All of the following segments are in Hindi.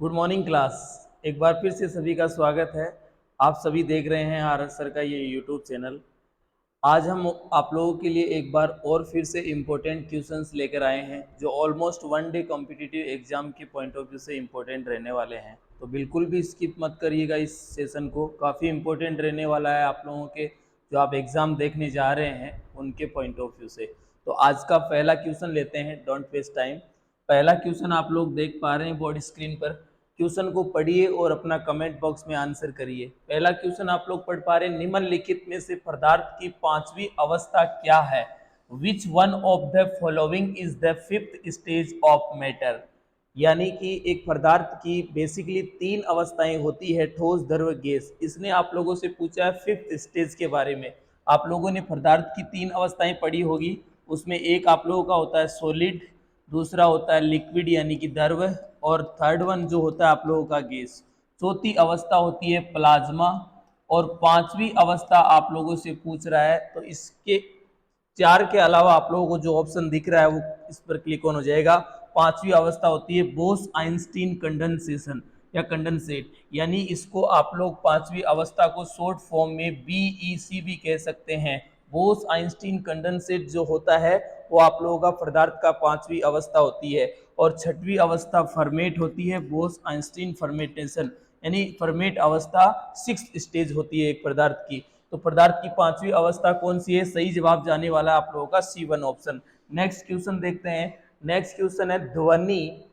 Good morning class. एक बार फिर से सभी का स्वागत है। आप सभी देख रहे हैं आर एस सर का ये यूट्यूब चैनल। आज हम आप लोगों के लिए एक बार और फिर से इम्पोर्टेंट क्वेश्चंस लेकर आए हैं जो almost one day competitive exam के पॉइंट ऑफ व्यू से इम्पोर्टेंट रहने वाले हैं। तो बिल्कुल भी स्किप मत करिएगा इस सेशन को, काफ़ी इम्पोर्टेंट रहने वाला है आप लोगों के जो आप एग्ज़ाम देखने जा रहे हैं उनके पॉइंट ऑफ व्यू से। तो आज का पहला क्वेश्चन लेते हैं, डोंट वेस्ट टाइम। पहला क्वेश्चन आप लोग देख पा रहे हैं बोर्ड स्क्रीन पर। क्वेश्चन को पढ़िए और अपना कमेंट बॉक्स में आंसर करिए। पहला क्वेश्चन आप लोग पढ़ पा रहे हैं, निम्नलिखित में से पदार्थ की पांचवी अवस्था क्या है? Which one of the following is the fifth stage of matter? यानी कि एक पदार्थ की बेसिकली तीन अवस्थाएं होती है, ठोस, द्रव, गैस। इसने आप लोगों से पूछा है फिफ्थ स्टेज के बारे में। आप लोगों ने पदार्थ की तीन अवस्थाएं पढ़ी होगी, उसमें एक आप लोगों का होता है सॉलिड, दूसरा होता है लिक्विड यानी कि द्रव, और थर्ड वन जो होता है आप लोगों का गैस। चौथी अवस्था होती है प्लाज्मा, और पांचवी अवस्था आप लोगों से पूछ रहा है। तो इसके चार के अलावा आप लोगों को जो ऑप्शन दिख रहा है वो इस पर क्लिक ऑन हो जाएगा। पांचवी अवस्था होती है बोस आइंस्टीन कंडेंसेशन या कंडेंसेट, यानी इसको आप लोग पांचवी अवस्था को शॉर्ट फॉर्म में बीईसी भी कह सकते हैं। बोस आइंस्टीन कंडेंसेट जो होता है वो आप लोगों का पदार्थ का पांचवी अवस्था होती है। और छठवीं अवस्था फर्मेट होती है, बोस आइंस्टीन फर्मेटेशन, यानी फर्मेट अवस्था सिक्स्थ स्टेज होती है एक पदार्थ की। तो पदार्थ की पांचवी अवस्था कौन सी है? सही जवाब जाने वाला है आप लोगों का C1 ऑप्शन। नेक्स्ट क्वेश्चन देखते हैं। नेक्स्ट क्वेश्चन है, ध्वनि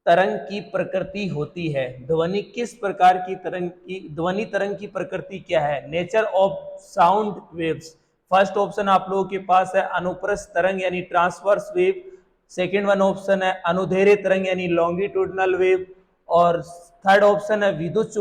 तरंग की प्रकृति होती है। ध्वनि किस प्रकार की तरंग की, ध्वनि तरंग की प्रकृति क्या है? Nature of sound waves. First option आप लोगों के पास है अनुप्रस्थ तरंग यानी transverse wave. Second one option है अनुदैर्ध्य तरंग यानी लॉन्गिट्यूडनल वेव। और थर्ड ऑप्शन है विद्युत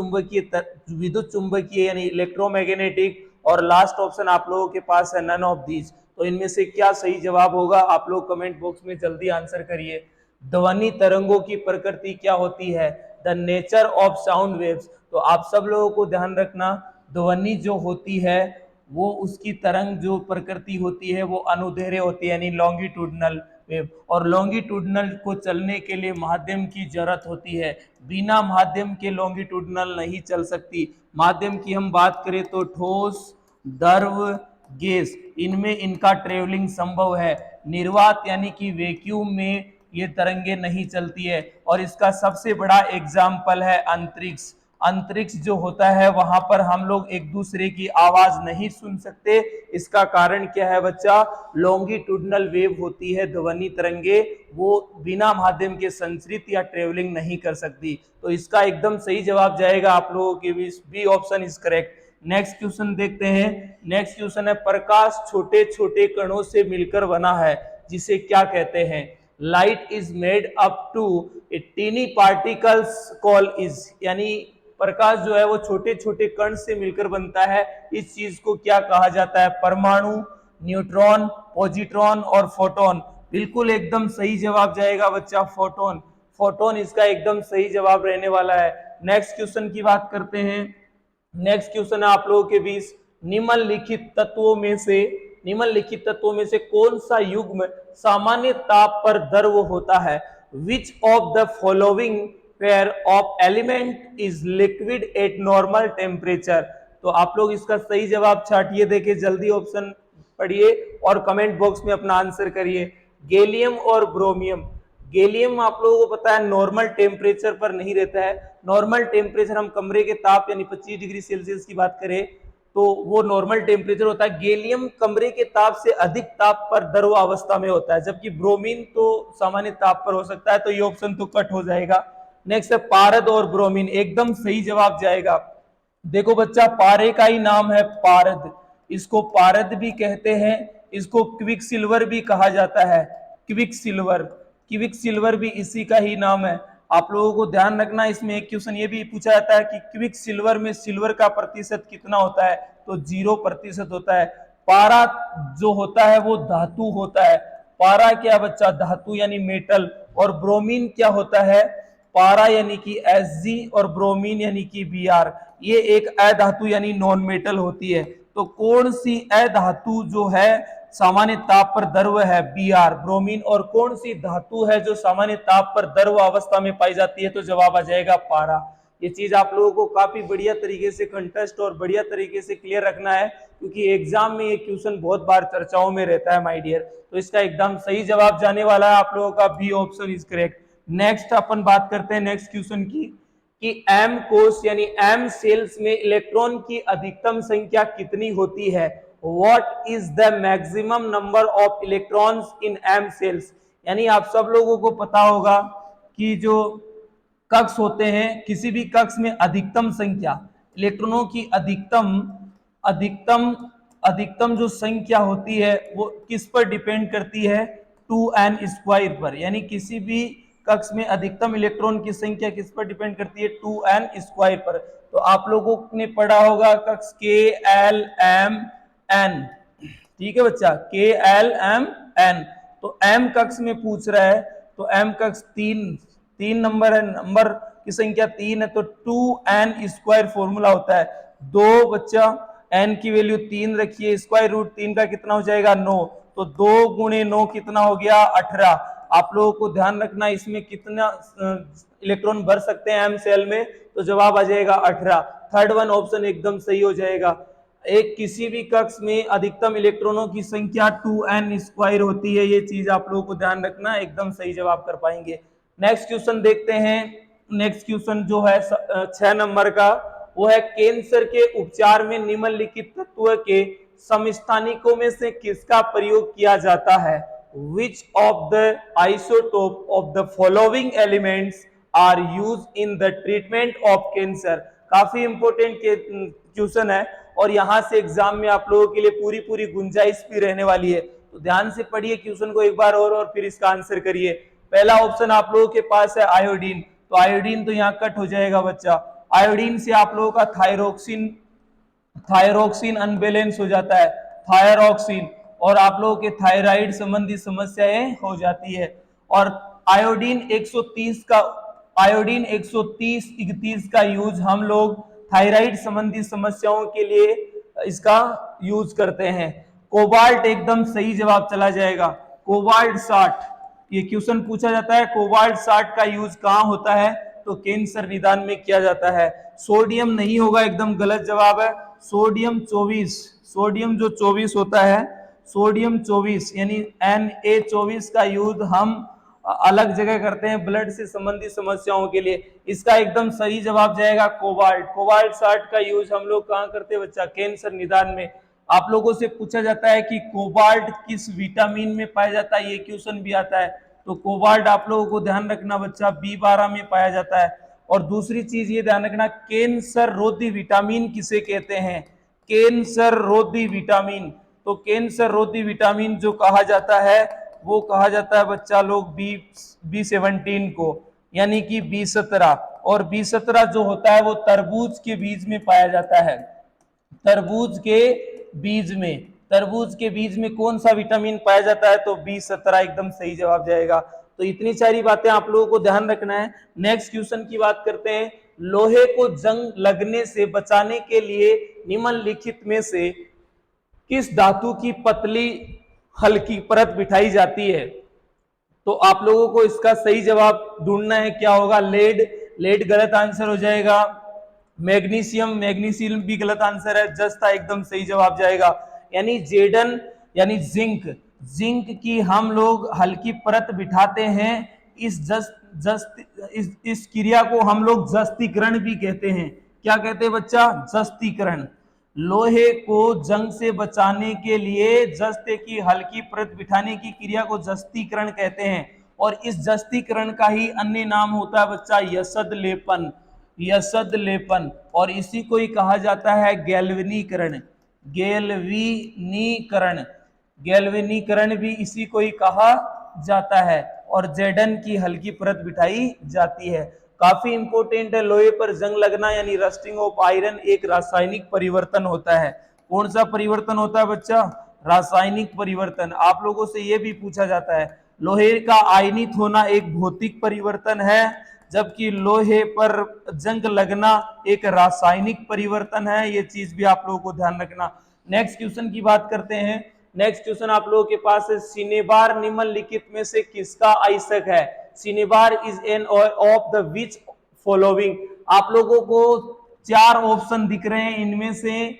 चुंबकीय यानी इलेक्ट्रोमैग्नेटिक। और लास्ट ऑप्शन आप लोगों के पास है नन ऑफ दीज। तो इनमें से क्या सही जवाब होगा? आप लोग कमेंट बॉक्स में जल्दी आंसर करिए। ध्वनि तरंगों की प्रकृति क्या होती है? The nature of sound waves. तो आप सब लोगों को ध्यान रखना, ध्वनि जो होती है वो उसकी तरंग जो प्रकृति होती है वो अनुदैर्ध्य होती है यानी लॉन्गिट्यूडनल वेव। और लॉन्गिट्यूडनल को चलने के लिए माध्यम की जरूरत होती है, बिना माध्यम के लॉन्गिट्यूडनल नहीं चल सकती। माध्यम की हम बात करें तो ठोस, द्रव, गैस, इनमें इनका ट्रेवलिंग संभव है। निर्वात यानी कि वैक्यूम में ये तरंगे नहीं चलती है। और इसका सबसे बड़ा एग्जाम्पल है अंतरिक्ष। अंतरिक्ष जो होता है वहां पर हम लोग एक दूसरे की आवाज नहीं सुन सकते। इसका कारण क्या है बच्चा? लॉन्गिट्यूडनल वेव होती है ध्वनि तरंगे, वो बिना माध्यम के संचरित या ट्रेवलिंग नहीं कर सकती। तो इसका एकदम सही जवाब जाएगा आप लोगों के बीच, B option is correct. Next question देखते हैं। नेक्स्ट क्वेश्चन है, प्रकाश छोटे छोटे कणों से मिलकर बना है, जिसे क्या कहते हैं? Light is made up to a tiny particles call is, यानी प्रकाश जो है वो छोटे छोटे कण से मिलकर बनता है। इस चीज को क्या कहा जाता है? परमाणु, न्यूट्रॉन, पॉजिट्रॉन और फोटोन। बिल्कुल एकदम सही जवाब जाएगा बच्चा फोटोन। फोटोन इसका एकदम सही जवाब रहने वाला है। नेक्स्ट क्वेश्चन की बात करते हैं। नेक्स्ट क्वेश्चन है आप लोगों के बीच, निम्नलिखित तत्वों में से कौन सा युग्म सामान्य ताप पर द्रव होता है? विच of the following pair of element is liquid at normal temperature? तो आप लोग इसका सही जवाब छाटिए, देखिए जल्दी ऑप्शन पढ़िए और कमेंट बॉक्स में अपना आंसर करिए। गैलियम और ब्रोमियम। गैलियम आप लोगों को पता है नॉर्मल टेम्परेचर पर नहीं रहता है। नॉर्मल टेम्परेचर हम कमरे के ताप यानी 25 डिग्री सेल्सियस की बात करें तो वो नॉर्मल टेम्परेचर होता है। गैलियम कमरे के ताप से अधिक ताप पर द्रव अवस्था में होता है, जबकि ब्रोमीन तो सामान्य ताप पर हो सकता है। तो ये ऑप्शन तो कट हो जाएगा। नेक्स्ट है पारद और ब्रोमीन, एकदम सही जवाब जाएगा। देखो बच्चा, पारे का ही नाम है पारद, इसको पारद भी कहते हैं, इसको क्विक सिल्वर भी कहा जाता है। क्विक सिल्वर भी इसी का ही नाम है। आप लोगों को ध्यान रखना, इसमें एक क्वेश्चन ये भी पूछा जाता है कि क्विक सिल्वर में सिल्वर का प्रतिशत कितना होता है? तो 0% होता है। पारा जो होता है वो धातु होता है। पारा क्या बच्चा? धातु यानी मेटल। और ब्रोमीन क्या होता है? पारा यानी कि Hg और ब्रोमीन यानी कि Br। ये एक अधातु यानी नॉन मेटल होती है। तो कौन सी अधातु जो है सामान्य ताप पर द्रव है? Br bromine. और कौन सी धातु है जो सामान्य ताप पर द्रव अवस्था में पाई जाती है? तो जवाब आ जाएगा पारा। ये चीज आप लोगों को काफी बढ़िया तरीके से कंटेस्ट और बढ़िया तरीके से क्लियर रखना है, क्योंकि एग्जाम में ये क्वेश्चन बहुत बार चर्चाओं में रहता है माय डियर। तो इसका एकदम सही जवाब जाने वाला है आप लोगों का B option is correct. Next अपन बात करते हैं नेक्स्ट क्वेश्चन की, कि एम कोश यानी एम सेल्स में इलेक्ट्रॉन की अधिकतम संख्या कितनी होती है? What is the maximum number of electrons in M shells? यानी आप सब लोगों को पता होगा कि जो कक्ष होते हैं, किसी भी कक्ष में अधिकतम संख्या इलेक्ट्रॉनों की अधिकतम जो संख्या होती है वो किस पर डिपेंड करती है? 2n स्क्वायर पर। यानी किसी भी कक्ष में अधिकतम इलेक्ट्रॉन की संख्या किस पर डिपेंड करती है? 2n स्क्वायर पर। तो आप लोगों ने पढ़ा होगा कक्ष के एल एम एन, ठीक है बच्चा, के एल एम एन। तो m कक्ष में पूछ रहा है, तो m कक्ष तीन नंबर है, नंबर की संख्या 3 है, तो 2n स्क्वायर फॉर्मूला होता है। दो बच्चा n की वैल्यू 3 रखिए, स्क्वायर रूट 3 का कितना हो जाएगा? 9। तो 2 गुणे 9 कितना हो गया? 18। आप लोगों को ध्यान रखना इसमें कितना इलेक्ट्रॉन भर सकते हैं एम सेल में, तो जवाब आ जाएगा 18। थर्ड वन ऑप्शन एकदम सही हो जाएगा। एक किसी भी कक्ष में अधिकतम इलेक्ट्रॉनों की संख्या 2n स्क्वायर होती है, ये चीज आप लोगों को ध्यान रखना, एकदम सही जवाब कर पाएंगे। नेक्स्ट क्वेश्चन देखते हैं। नेक्स्ट क्वेश्चन जो है 6 नंबर का, वो है कैंसर के उपचार में निम्नलिखित तत्व के समस्थानिकों में से किसका प्रयोग किया जाता है? Which of the isotope of the following elements are used in the treatment of cancer? काफी इंपोर्टेंट क्वेश्चन है और यहां से एग्जाम में आप लोगों के लिए पूरी पूरी गुंजाइश भी रहने वाली है, तो ध्यान से पढ़िए क्वेश्चन को एक बार और फिर इसका आंसर करिए। पहला ऑप्शन आप लोगों के पास है आयोडीन, तो आयोडीन तो यहाँ कट हो जाएगा बच्चा। आयोडीन से आप लोगों का थायरोक्सिन अनबैलेंस हो जाता है, थायरोक्सिन, और आप लोगों के थायराइड संबंधी समस्याएं हो जाती है। और आयोडीन 130 31 का यूज हम लोग थायराइड संबंधी समस्याओं के लिए इसका यूज करते हैं। कोबाल्ट एकदम सही जवाब चला जाएगा। कोबाल्ट 60, ये क्वेश्चन पूछा जाता है, कोबाल्ट 60 का यूज कहां होता है? तो कैंसर निदान में किया जाता है। सोडियम नहीं होगा, एकदम गलत जवाब है। सोडियम 24, सोडियम जो 24 होता है, सोडियम 24 यानी Na24 का यूज हम अलग जगह करते हैं ब्लड से संबंधित समस्याओं के लिए। इसका एकदम सही जवाब जाएगा कोबाल्ट। कोबाल्ट 60 का यूज हम लोग कहां करते हैं बच्चा? कैंसर निदान में। आप लोगों से पूछा जाता है कि कोबाल्ट किस विटामिन में पाया जाता है, ये क्वेश्चन भी आता है। तो कोबाल्ट आप लोगों को ध्यान रखना बच्चा B12 में पाया जाता है। और दूसरी चीज ये ध्यान रखना, कैंसर रोधी विटामिन किसे कहते हैं? कैंसर रोधी विटामिन, तो कैंसर रोधी विटामिन जो कहा जाता है वो कहा जाता है बच्चा लोग B17 को, यानी कि B17। और B17 जो होता है वो तरबूज के बीज में पाया जाता है। तरबूज के बीज में कौन सा विटामिन पाया जाता है? तो B17 एकदम सही जवाब जाएगा। तो इतनी सारी बातें आप लोगों को ध्यान रखना है। नेक्स्ट क्वेश्चन की बात करते हैं। लोहे को जंग लगने से बचाने के लिए निम्नलिखित में से किस धातु की पतली हल्की परत बिठाई जाती है? तो आप लोगों को इसका सही जवाब ढूंढना है, क्या होगा? लेड गलत आंसर हो जाएगा। मैग्नीशियम भी गलत आंसर है। जस्ता एकदम सही जवाब जाएगा। यानी जेडन यानी जिंक की हम लोग हल्की परत बिठाते हैं। इस क्रिया को हम लोग जस्तीकरण भी कहते हैं। क्या कहते हैं बच्चा? जस्तीकरण। लोहे को जंग से बचाने के लिए जस्ते की हल्की परत बिठाने की क्रिया को जस्तीकरण कहते हैं। और इस जस्तीकरण का ही अन्य नाम होता है बच्चा यसद लेपन। और इसी को ही कहा जाता है गैल्वेनीकरण भी इसी को ही कहा जाता है। और जेडन की हल्की परत बिठाई जाती है। काफी इंपॉर्टेंट है। लोहे पर जंग लगना यानी रस्टिंग ऑफ आयरन एक रासायनिक परिवर्तन होता है। कौन सा परिवर्तन होता है बच्चा? रासायनिक परिवर्तन। आप लोगों से यह भी पूछा जाता है, लोहे का आयनित होना एक भौतिक परिवर्तन है, जबकि लोहे पर जंग लगना एक रासायनिक परिवर्तन है। ये चीज भी आप लोगों को ध्यान रखना। नेक्स्ट क्वेश्चन की बात करते हैं। नेक्स्ट क्वेश्चन आप लोगों के पास है, सिनेबार निम्नलिखित में से किसका आइसक है? Cinnabar is an of the which following. आप लोगों को 4 ऑप्शन दिख रहे हैं, इनमें से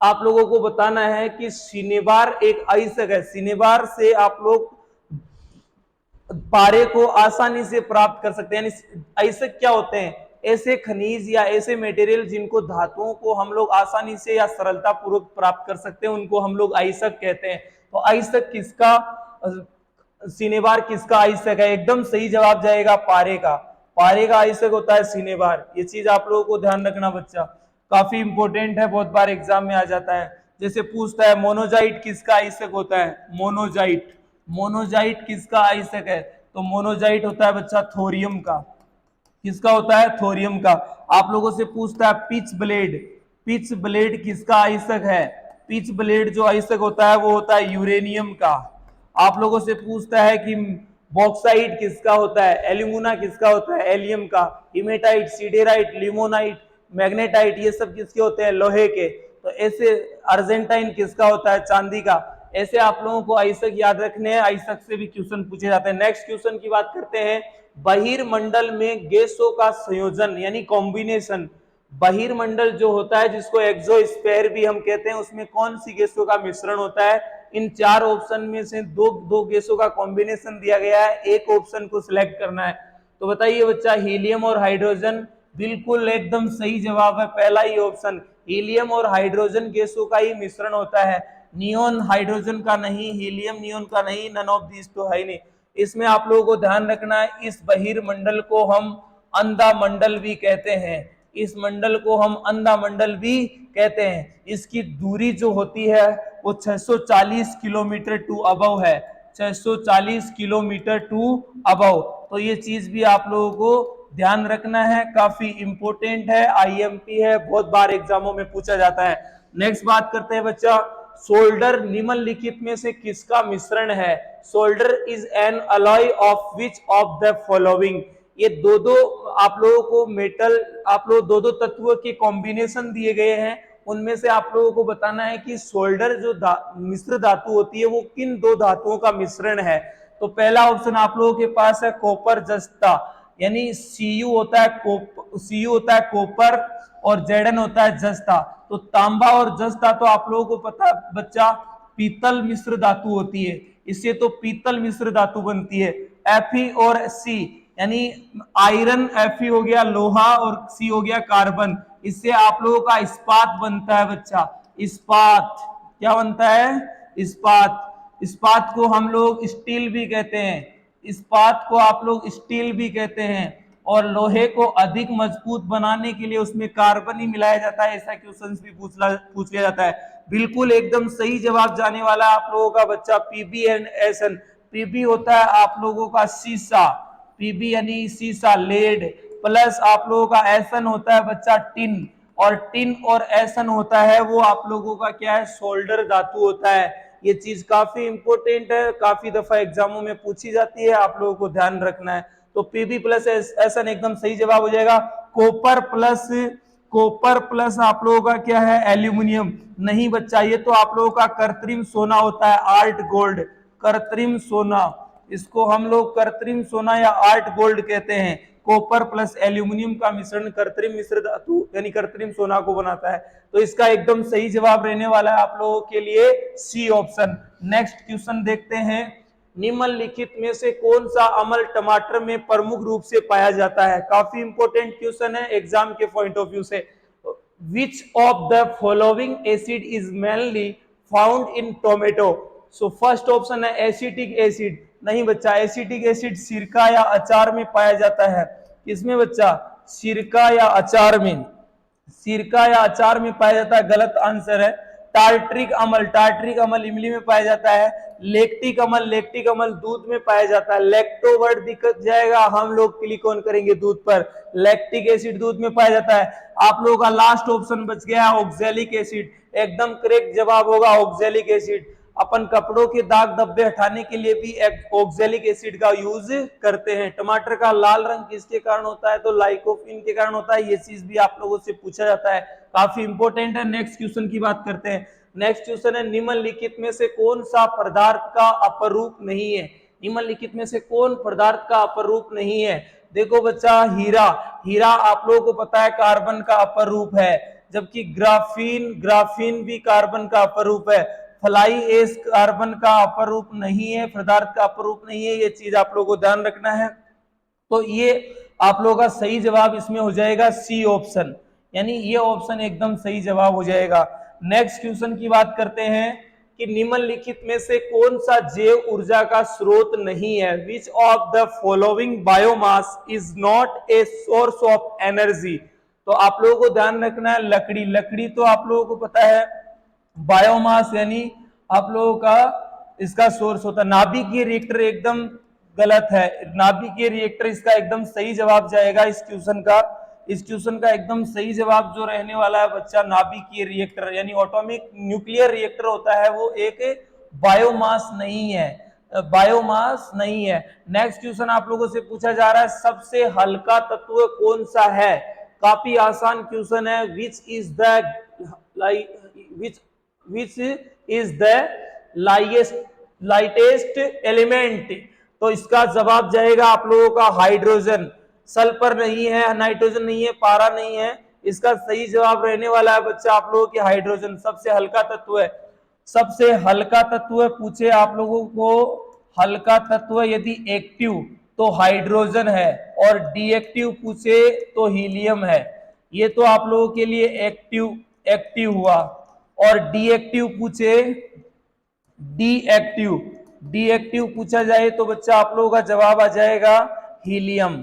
आप लोगों को बताना है कि सिनेबार एक आइसक है। सिनेबार से आप लोग पारे को आसानी से प्राप्त कर सकते हैं। यानी आइसक क्या होते हैं? ऐसे खनिज या ऐसे मटेरियल जिनको धातुओं को हम लोग आसानी से या सरलता पूर्वक प्राप्त कर सकते हैं, उनको हम लोग आइसक कहते हैं। तो आइसक किसका, सिनेबार किसका आइसक है? एकदम सही जवाब जाएगा पारे का। पारे का आइसक होता है सिनेबार। ये चीज आप लोगों को ध्यान रखना बच्चा, काफी इंपॉर्टेंट है, बहुत बार एग्जाम में आ जाता है। जैसे पूछता है मोनोजाइट किसका आइसक होता है? मोनोजाइट, मोनोजाइट किसका आइसक है? तो मोनोजाइट होता है बच्चा थोरियम का। किसका होता है? थोरियम का। आप लोगों से पूछता है पिच ब्लेड, पिच ब्लेड किसका आइसक है? पिच ब्लेड जो आइसक होता है वो होता है यूरेनियम का। आप लोगों से पूछता है कि बॉक्साइट किसका होता है? एल्यूमिना किसका होता है? एलियम का। हिमेटाइट, सीडेराइट, लिमोनाइट, मैग्नेटाइट, ये सब किसके होते हैं? लोहे के। तो ऐसे अर्जेंटाइन किसका होता है? चांदी का। ऐसे आप लोगों को आइसक याद रखने हैं, आइसक से भी क्वेश्चन पूछे जाते हैं। नेक्स्ट क्वेश्चन की बात करते हैं, बहिर्मंडल में गैसों का संयोजन यानी कॉम्बिनेशन। बहिर्मंडल जो होता है जिसको एक्सोस्फीयर भी हम कहते हैं, उसमें कौन सी गैसों का मिश्रण होता है? इन 4 ऑप्शन में से दो गैसों का कॉम्बिनेशन दिया गया है, एक ऑप्शन को सिलेक्ट करना है। तो बताइए बच्चा, हीलियम और हाइड्रोजन। बिल्कुल एकदम सही जवाब है पहला ही ऑप्शन, हीलियम और हाइड्रोजन गैसों का ही मिश्रण होता है। नियोन हाइड्रोजन का नहीं, हीलियम नियोन का नहीं, नन ऑफ दिस तो है ही नहीं। इसमें आप लोगों को ध्यान रखना है, इस बहिर्मंडल को हम अंधा मंडल भी कहते हैं। इस मंडल को हम अंधा मंडल भी कहते हैं। इसकी दूरी जो होती है वो 640 किलोमीटर टू अबव है, 640 किलोमीटर टू अबव। तो ये चीज भी आप लोगों को ध्यान रखना है, काफी इंपोर्टेंट है, आईएमपी है, बहुत बार एग्जामों में पूछा जाता है। नेक्स्ट बात करते हैं बच्चा, सोल्डर निम्नलिखित में से किसका मिश्रण है? Solder is an alloy of which of the following. ये दो आप लोगों को मेटल, आप लोग दो तत्वों के कॉम्बिनेशन दिए गए हैं, उनमें से आप लोगों को बताना है कि सोल्डर जो मिश्र धातु होती है वो किन 2 धातुओं का मिश्रण है। तो पहला ऑप्शन आप लोगों के पास है कॉपर जस्ता, यानी Cu होता है कॉपर और Zn होता है जस्ता। तो तांबा और जस्ता तो आप लोगों को पता बच्चा पीतल मिश्र धातु होती है, इससे तो पीतल मिश्र धातु बनती है। Fe और C यानी आयरन, Fe हो गया लोहा और C हो गया कार्बन, इससे आप लोगों का इस्पात बनता है बच्चा। इस्पात क्या बनता है? इस्पात। इस्पात को हम लोग स्टील भी कहते हैं, इस्पात को आप लोग स्टील भी कहते हैं। और लोहे को अधिक मजबूत बनाने के लिए उसमें कार्बन ही मिलाया जाता है, ऐसा क्वेश्चन भी पूछ लिया जाता है। बिल्कुल एकदम सही जवाब जाने वाला है आप लोगों का बच्चा पीबी एंड एसन। पीबी होता है आप लोगों का शीशा, पीबी यानी शीशा लेड, प्लस आप लोगों का एसन होता है बच्चा टिन, और टिन और एसन होता है वो आप लोगों का क्या है? सोल्डर धातु होता है। ये चीज काफी इंपोर्टेंट है, काफी दफा एग्जामों में पूछी जाती है, आप लोगों को ध्यान रखना है। तो पीबी प्लस एसन एकदम सही जवाब हो जाएगा। कॉपर प्लस आप लोगों का क्या है? एल्यूमिनियम। नहीं बच्चा, ये तो आप लोगों का कृत्रिम सोना होता है, आर्ट गोल्ड, कृत्रिम सोना, इसको हम लोग कृत्रिम सोना या आर्ट गोल्ड कहते हैं। कॉपर प्लस एल्यूमिनियम का मिश्रण कृत्रिम मिश्र धातु यानी कृत्रिम सोना को बनाता है। तो इसका एकदम सही जवाब रहने वाला है आप लोगों के लिए सी ऑप्शन। नेक्स्ट क्वेश्चन देखते हैं, निम्नलिखित में से कौन सा अम्ल टमाटर में प्रमुख रूप से पाया जाता है? काफी इंपॉर्टेंट क्वेश्चन है एग्जाम के पॉइंट ऑफ व्यू से। विच of the following acid is mainly found in tomato? So first option है एसिटिक एसिड। नहीं बच्चा, एसिटिक एसिड सिरका या अचार में पाया जाता है। किसमें बच्चा? सिरका या अचार में, सिरका या अचार में पाया जाता है, गलत आंसर है। टार्ट्रिक अम्ल, टार्ट्रिक अम्ल इमली में पाया जाता है। लैक्टिक अम्ल, लैक्टिक अम्ल दूध में पाया जाता है। लैक्टो वर्ड दिक्कत जाएगा, हम लोग क्लिक ऑन करेंगे दूध पर। लैक्टिक एसिड दूध में पाया जाता है। आप लोगों का लास्ट ऑप्शन बच गया ऑक्सैलिक एसिड, एकदम करेक्ट जवाब होगा ऑक्सैलिक एसिड। अपन कपड़ों के दाग धब्बे हटाने के लिए भी ऑक्सैलिक एसिड का यूज करते हैं। टमाटर का लाल रंग किसके कारण होता है? तो लाइकोपिन के कारण होता है। ये चीज भी आप लोगों से पूछा जाता है, काफी इंपॉर्टेंट है। नेक्स्ट क्वेश्चन की बात करते हैं। नेक्स्ट क्वेश्चन है, निम्नलिखित में से कौन सा पदार्थ का अपरूप नहीं है? निम्नलिखित में से कौन पदार्थ का अपरूप नहीं है? देखो बच्चा, हीरा। हीरा आप लोगों को पता है कार्बन का अपरूप है, जबकि ग्राफीन भी कार्बन का अपरूप है। फ्लाई एश कार्बन का अपरूप नहीं है, पदार्थ का अपरूप नहीं है। ये चीज आप लोगों को ध्यान रखना है। तो ये आप लोगों का सही जवाब इसमें हो जाएगा सी ऑप्शन, यानी ये ऑप्शन एकदम सही जवाब हो जाएगा। नेक्स्ट क्वेश्चन की बात करते हैं कि निम्नलिखित में से कौन सा जैव ऊर्जा का स्रोत नहीं है? विच of the following biomass is not a source of energy? तो आप लोगों को ध्यान रखना है, लकड़ी। लकड़ी तो आप लोगों को पता है बायोमास यानी आप लोगों का इसका सोर्स होता है। नाभिकीय रिएक्टर एकदम गलत है, नाभिकीय रिएक्टर इसका एकदम सही जवाब जाएगा इस क्वेश्चन का। इस क्वेश्चन का एकदम सही जवाब जो रहने वाला है बच्चा, नाभिकीय रिएक्टर यानी एटॉमिक न्यूक्लियर रिएक्टर होता है, वो एक बायोमास नहीं है, बायोमास नहीं है। नेक्स्ट क्वेश्चन आप लोगों से पूछा जा रहा है, सबसे हल्का तत्व कौन सा है? काफी आसान क्वेश्चन है। Which is the lightest element? तो इसका जवाब जाएगा आप लोगों का हाइड्रोजन। सल्फर नहीं है, नाइट्रोजन नहीं है, पारा नहीं है। इसका सही जवाब रहने वाला है बच्चा आप लोगों की हाइड्रोजन, सबसे हल्का तत्व है। सबसे हल्का तत्व पूछे आप लोगों को, हल्का तत्व यदि एक्टिव तो हाइड्रोजन है, और डीएक्टिव पूछे तो हीलियम है। ये तो आप लोगों के लिए एक्टिव हुआ, और डीएक्टिव पूछे, डीएक्टिव पूछा जाए तो बच्चा आप लोगों का जवाब आ जाएगा हीलियम।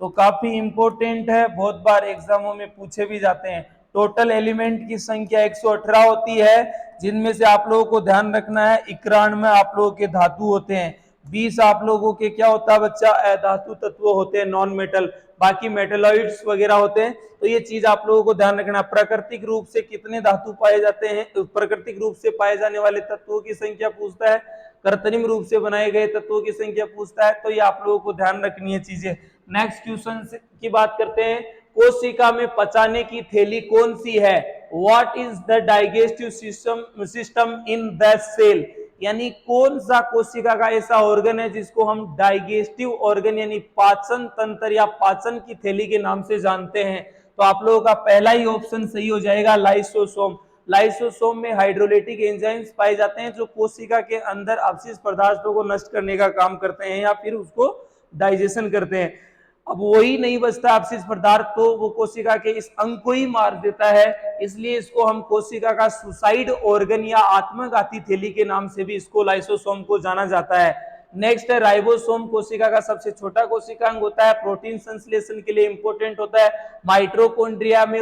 तो काफी इंपॉर्टेंट है, बहुत बार एग्जामों में पूछे भी जाते हैं। टोटल एलिमेंट की संख्या 118 होती है, जिनमें से आप लोगों को ध्यान रखना है 91 आप लोगों के धातु होते हैं, 20 आप लोगों के क्या होता है बच्चा, अधातु तत्व होते हैं, नॉन मेटल, बाकी मेटेलॉइड्स वगैरह होते हैं। तो ये चीज आप लोगों को ध्यान रखना। प्राकृतिक रूप से कितने धातु पाए जाते हैं? तो प्राकृतिक रूप से पाए जाने वाले तत्वों की संख्या पूछता है, कृत्रिम रूप से बनाए गए तत्वों की संख्या पूछता है। तो ये आप लोगों को ध्यान रखनी है चीजें। नेक्स्ट क्वेश्चन की बात करते हैं, कोशिका में पचाने की थैली कौन सी है? What is the digestive system in the cell? यानी कौन सा कोशिका का ऐसा ऑर्गन है जिसको हम डाइजेस्टिव ऑर्गन यानी पाचन तंत्र या पाचन की थैली के नाम से जानते हैं? तो आप लोगों का पहला ही ऑप्शन सही हो जाएगा, लाइसोसोम। लाइसोसोम में हाइड्रोलाइटिक एंजाइम्स पाए जाते हैं जो कोशिका के अंदर अपशिष्ट पदार्थों को नष्ट करने का काम करते हैं या फिर उसको डाइजेशन करते हैं। अब वही नहीं बचता अपशिष्ट पदार्थ, तो वो कोशिका के इस अंग को ही मार देता है, इसलिए इसको हम कोशिका का सुसाइड ऑर्गन या आत्मघाती थैली के नाम से भी इसको लाइसोसोम को जाना जाता है। नेक्स्ट है राइबोसोम, कोशिका का सबसे छोटा कोशिका अंग होता है, प्रोटीन संश्लेषण के लिए इंपॉर्टेंट होता है। माइटोकॉन्ड्रिया में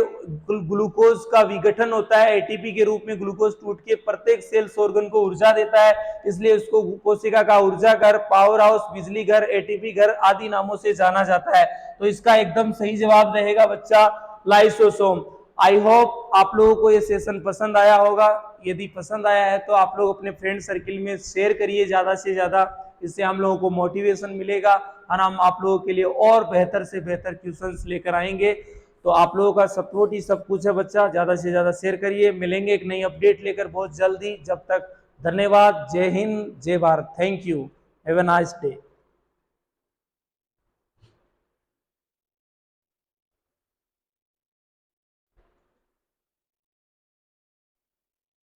ग्लूकोज का विघटन होता है, एटीपी के रूप में ग्लूकोज टूट के प्रत्येक सेल ऑर्गन को ऊर्जा देता है, इसलिए उसको कोशिका का ऊर्जा घर, पावर हाउस, बिजली घर, एटीपी घर आदि नामों से जाना जाता है। तो इसका एकदम सही जवाब रहेगा बच्चा लाइसोसोम। आई होप आप लोगों को ये सेशन पसंद आया होगा। यदि पसंद आया है तो आप लोग अपने फ्रेंड सर्किल में शेयर करिए ज्यादा से ज्यादा, इससे हम लोगों को मोटिवेशन मिलेगा और हम आप लोगों के लिए और बेहतर से बेहतर क्वेश्चंस लेकर आएंगे। तो आप लोगों का सपोर्ट ही सब कुछ है बच्चा, ज्यादा से ज्यादा शेयर करिए। मिलेंगे एक नई अपडेट लेकर बहुत जल्दी, जब तक धन्यवाद। जय हिंद, जय Bharat, thank you, have a nice day.